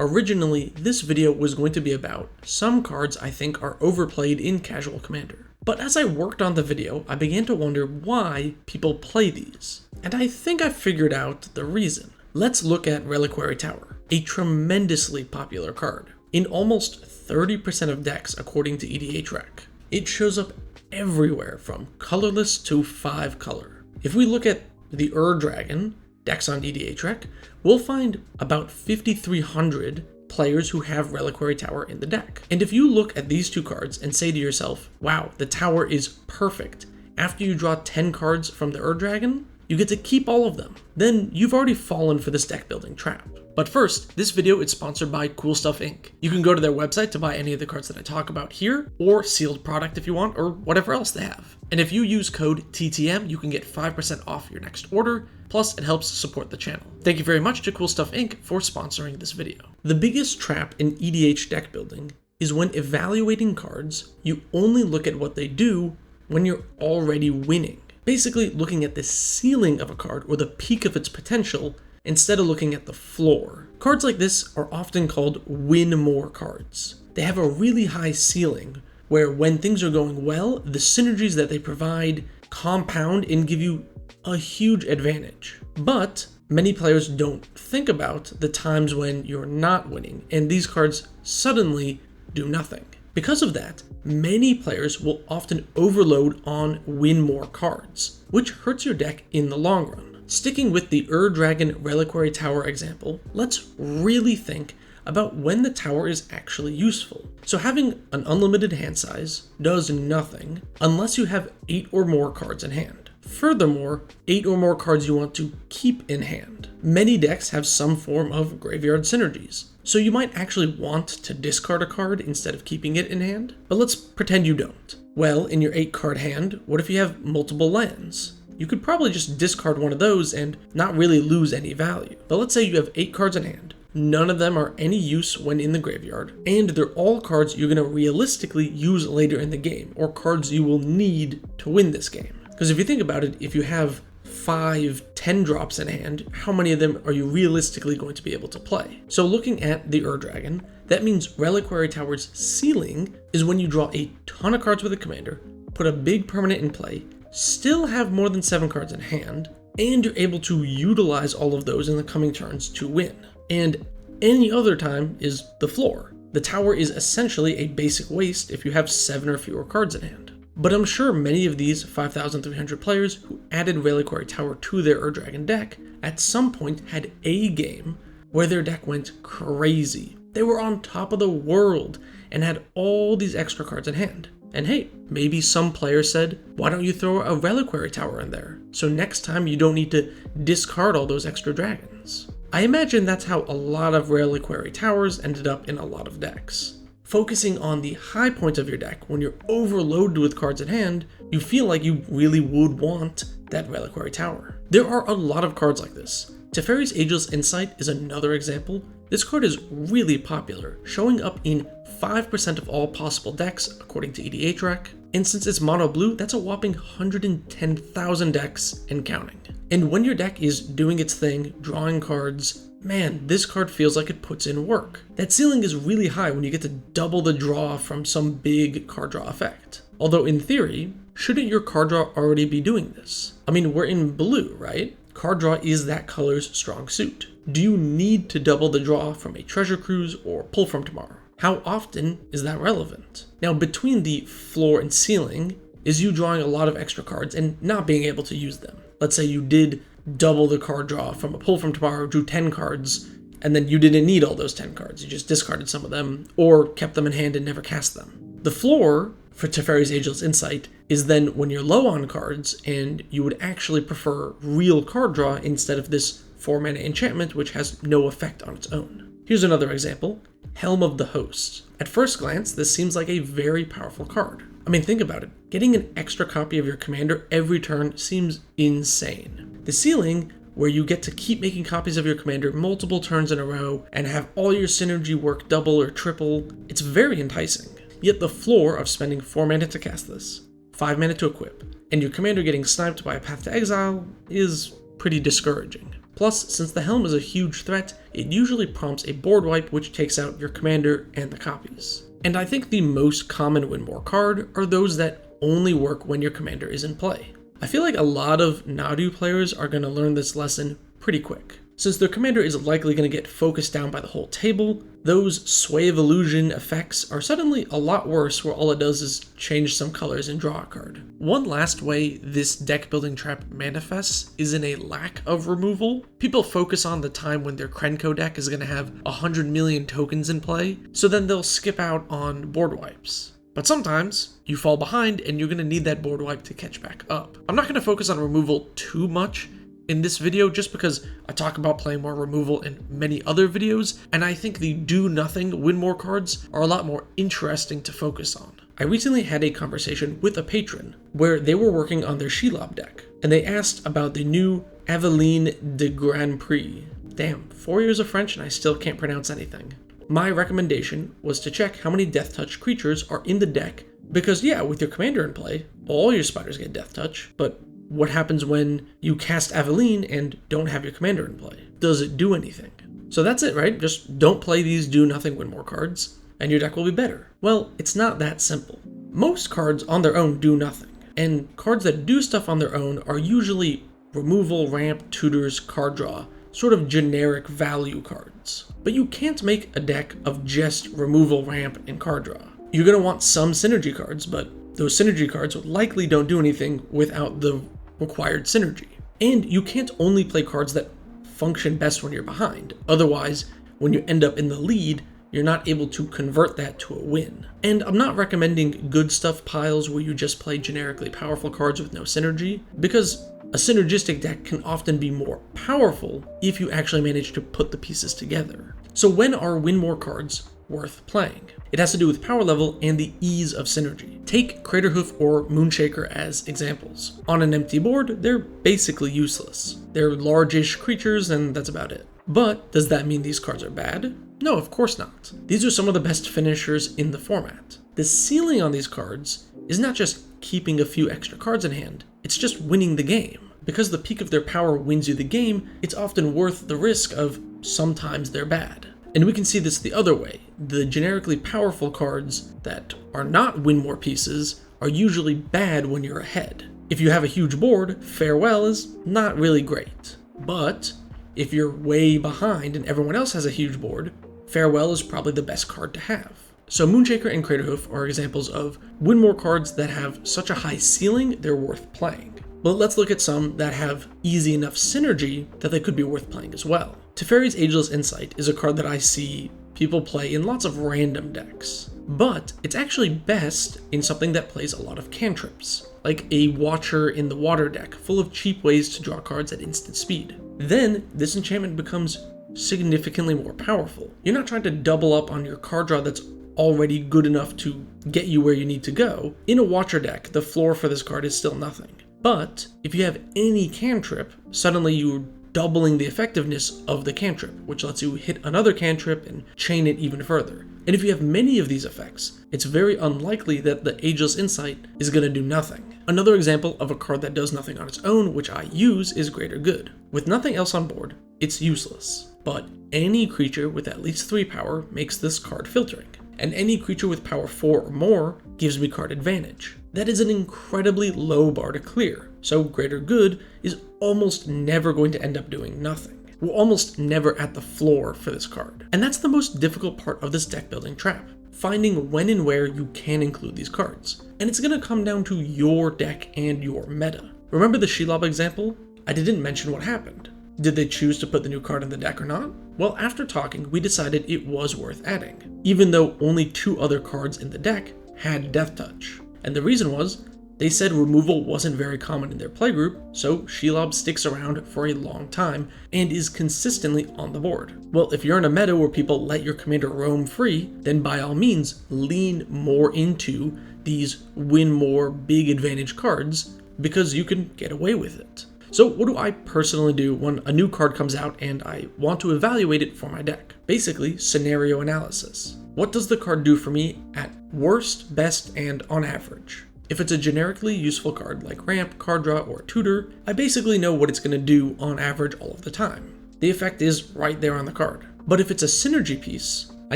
Originally, this video was going to be about some cards I think are overplayed in casual Commander. But as I worked on the video, I began to wonder why people play these. And I think I figured out the reason. Let's look at Reliquary Tower, a tremendously popular card. In almost 30% of decks according to EDH Rec. It shows up everywhere from colorless to 5-color. If we look at the Dragon decks on EDH Rec, we'll find about 5,300 players who have Reliquary Tower in the deck. And if you look at these two cards and say to yourself, wow, the tower is perfect. After you draw 10 cards from the Dragon, you get to keep all of them. Then you've already fallen for this deck building trap. But first, this video is sponsored by Cool Stuff Inc. You can go to their website to buy any of the cards that I talk about here, or sealed product if you want, or whatever else they have. And if you use code TTM, you can get 5% off your next order, plus it helps support the channel. Thank you very much to Cool Stuff Inc. for sponsoring this video. The biggest trap in EDH deck building is when evaluating cards, you only look at what they do when you're already winning. Basically looking at the ceiling of a card or the peak of its potential instead of looking at the floor. Cards like this are often called win more cards. They have a really high ceiling where when things are going well, the synergies that they provide compound and give you a huge advantage. But many players don't think about the times when you're not winning and these cards suddenly do nothing. Because of that, many players will often overload on win more cards, which hurts your deck in the long run. Sticking with the Dragon Reliquary Tower example, let's really think about when the tower is actually useful. So having an unlimited hand size does nothing unless you have 8 or more cards in hand. Furthermore, 8 or more cards you want to keep in hand. Many decks have some form of graveyard synergies, so you might actually want to discard a card instead of keeping it in hand, but let's pretend you don't. Well, in your 8-card hand, what if you have multiple lands? You could probably just discard one of those and not really lose any value. But let's say you have 8 cards in hand. None of them are any use when in the graveyard, and they're all cards you're going to realistically use later in the game, or cards you will need to win this game. Because if you think about it, if you have 5, 10 drops in hand, how many of them are you realistically going to be able to play? So looking at the Dragon, that means Reliquary Tower's ceiling is when you draw a ton of cards with a commander, put a big permanent in play, still have more than 7 cards in hand, and you're able to utilize all of those in the coming turns to win. And any other time is the floor. The tower is essentially a basic waste if you have 7 or fewer cards in hand. But I'm sure many of these 5,300 players who added Reliquary Tower to their Dragon deck at some point had a game where their deck went crazy. They were on top of the world and had all these extra cards in hand. And hey, maybe some player said, why don't you throw a Reliquary Tower in there? So next time you don't need to discard all those extra dragons. I imagine that's how a lot of Reliquary Towers ended up in a lot of decks. Focusing on the high points of your deck when you're overloaded with cards in hand, you feel like you really would want that Reliquary Tower. There are a lot of cards like this. Teferi's Ageless Insight is another example. This card is really popular, showing up in 5% of all possible decks according to EDH Rec, and since it's mono blue, that's a whopping 110,000 decks and counting. And when your deck is doing its thing, drawing cards, man, this card feels like it puts in work. That ceiling is really high when you get to double the draw from some big card draw effect. Although in theory, shouldn't your card draw already be doing this? I mean, we're in blue, right? Card draw is that color's strong suit. Do you need to double the draw from a Treasure Cruise or Pull from Tomorrow? How often is that relevant? Now, between the floor and ceiling is you drawing a lot of extra cards and not being able to use them. Let's say you did double the card draw from a Pull from Tomorrow, drew 10 cards, and then you didn't need all those 10 cards. You just discarded some of them or kept them in hand and never cast them. The floor for Teferi's Ageless Insight is then when you're low on cards and you would actually prefer real card draw instead of this 4-mana enchantment which has no effect on its own. Here's another example, Helm of the Host. At first glance, this seems like a very powerful card. I mean, think about it. Getting an extra copy of your commander every turn seems insane. The ceiling, where you get to keep making copies of your commander multiple turns in a row and have all your synergy work double or triple, it's very enticing. Yet the floor of spending 4 mana to cast this, 5 mana to equip, and your commander getting sniped by a Path to Exile is pretty discouraging. Plus, since the helm is a huge threat, it usually prompts a board wipe which takes out your commander and the copies. And I think the most common win more card are those that only work when your commander is in play. I feel like a lot of Nadu players are going to learn this lesson pretty quick. Since their commander is likely going to get focused down by the whole table, those Sway of Illusion effects are suddenly a lot worse where all it does is change some colors and draw a card. One last way this deck building trap manifests is in a lack of removal. People focus on the time when their Krenko deck is going to have 100 million tokens in play, so then they'll skip out on board wipes. But sometimes you fall behind and you're going to need that board wipe to catch back up. I'm not going to focus on removal too much in this video just because I talk about playing more removal in many other videos, and I think the do nothing win more cards are a lot more interesting to focus on. I recently had a conversation with a patron where they were working on their Shelob deck, and they asked about the new Aveline de Grand Prix. Damn, 4 years of French and I still can't pronounce anything. My recommendation was to check how many Death Touch creatures are in the deck, because yeah, with your commander in play, all your spiders get Death Touch, but what happens when you cast Aveline and don't have your commander in play? Does it do anything? So that's it, right? Just don't play these do nothing win more cards, and your deck will be better. Well, it's not that simple. Most cards on their own do nothing, and cards that do stuff on their own are usually removal, ramp, tutors, card draw, sort of generic value cards. But you can't make a deck of just removal, ramp, and card draw. You're going to want some synergy cards, but those synergy cards likely don't do anything without the required synergy. And you can't only play cards that function best when you're behind. Otherwise, when you end up in the lead, you're not able to convert that to a win. And I'm not recommending good stuff piles where you just play generically powerful cards with no synergy, because a synergistic deck can often be more powerful if you actually manage to put the pieces together. So when are win more cards worth playing? It has to do with power level and the ease of synergy. Take Craterhoof or Moonshaker as examples. On an empty board, they're basically useless. They're large-ish creatures and that's about it. But does that mean these cards are bad? No, of course not. These are some of the best finishers in the format. The ceiling on these cards is not just keeping a few extra cards in hand, it's just winning the game. Because the peak of their power wins you the game, it's often worth the risk of sometimes they're bad. And we can see this the other way. The generically powerful cards that are not win more pieces are usually bad when you're ahead. If you have a huge board, Farewell is not really great. But if you're way behind and everyone else has a huge board, Farewell is probably the best card to have. So Moonshaker and Craterhoof are examples of win more cards that have such a high ceiling they're worth playing. But let's look at some that have easy enough synergy that they could be worth playing as well. Teferi's Ageless Insight is a card that I see people play in lots of random decks, but it's actually best in something that plays a lot of cantrips, like a Watcher in the Water deck full of cheap ways to draw cards at instant speed. Then this enchantment becomes significantly more powerful. You're not trying to double up on your card draw that's already good enough to get you where you need to go. In a Watcher deck, the floor for this card is still nothing. But if you have any cantrip, suddenly you're doubling the effectiveness of the cantrip, which lets you hit another cantrip and chain it even further. And if you have many of these effects, it's very unlikely that the Ageless Insight is going to do nothing. Another example of a card that does nothing on its own, which I use, is Greater Good. With nothing else on board, it's useless. But any creature with at least 3 power makes this card filtering, and any creature with power 4 or more gives me card advantage. That is an incredibly low bar to clear, so Greater Good is almost never going to end up doing nothing. We're almost never at the floor for this card. And that's the most difficult part of this deck building trap, finding when and where you can include these cards. And it's going to come down to your deck and your meta. Remember the Shelob example? I didn't mention what happened. Did they choose to put the new card in the deck or not? Well, after talking, we decided it was worth adding, even though only 2 other cards in the deck had Death Touch. And the reason was, they said removal wasn't very common in their playgroup, so Shelob sticks around for a long time and is consistently on the board. Well, if you're in a meta where people let your commander roam free, then by all means, lean more into these win more big advantage cards because you can get away with it. So what do I personally do when a new card comes out and I want to evaluate it for my deck? Basically, scenario analysis. What does the card do for me at worst, best, and on average? If it's a generically useful card like Ramp, Card Draw, or Tutor, I basically know what it's going to do on average all of the time. the effect is right there on the card. But if it's a synergy piece, I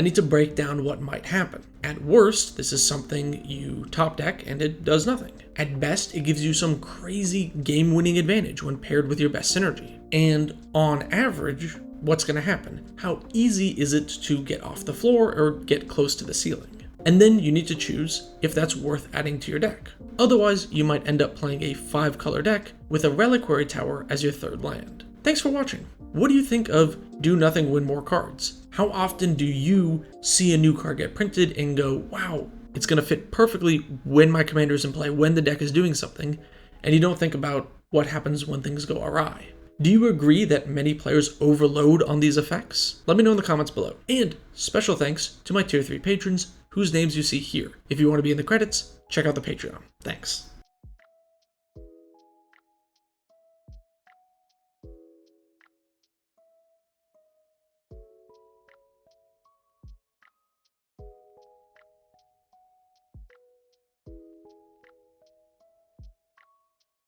need to break down what might happen. At worst, this is something you top deck and it does nothing. At best, it gives you some crazy game-winning advantage when paired with your best synergy. And on average, what's going to happen? How easy is it to get off the floor or get close to the ceiling? And then you need to choose if that's worth adding to your deck. Otherwise, you might end up playing a 5-color deck with a Reliquary Tower as your third land. Thanks for watching. What do you think of do nothing, win more cards? How often do you see a new card get printed and go, wow, it's going to fit perfectly when my commander's in play, when the deck is doing something, and you don't think about what happens when things go awry? Do you agree that many players overload on these effects? Let me know in the comments below. And special thanks to my tier 3 patrons whose names you see here. If you want to be in the credits, check out the Patreon. Thanks.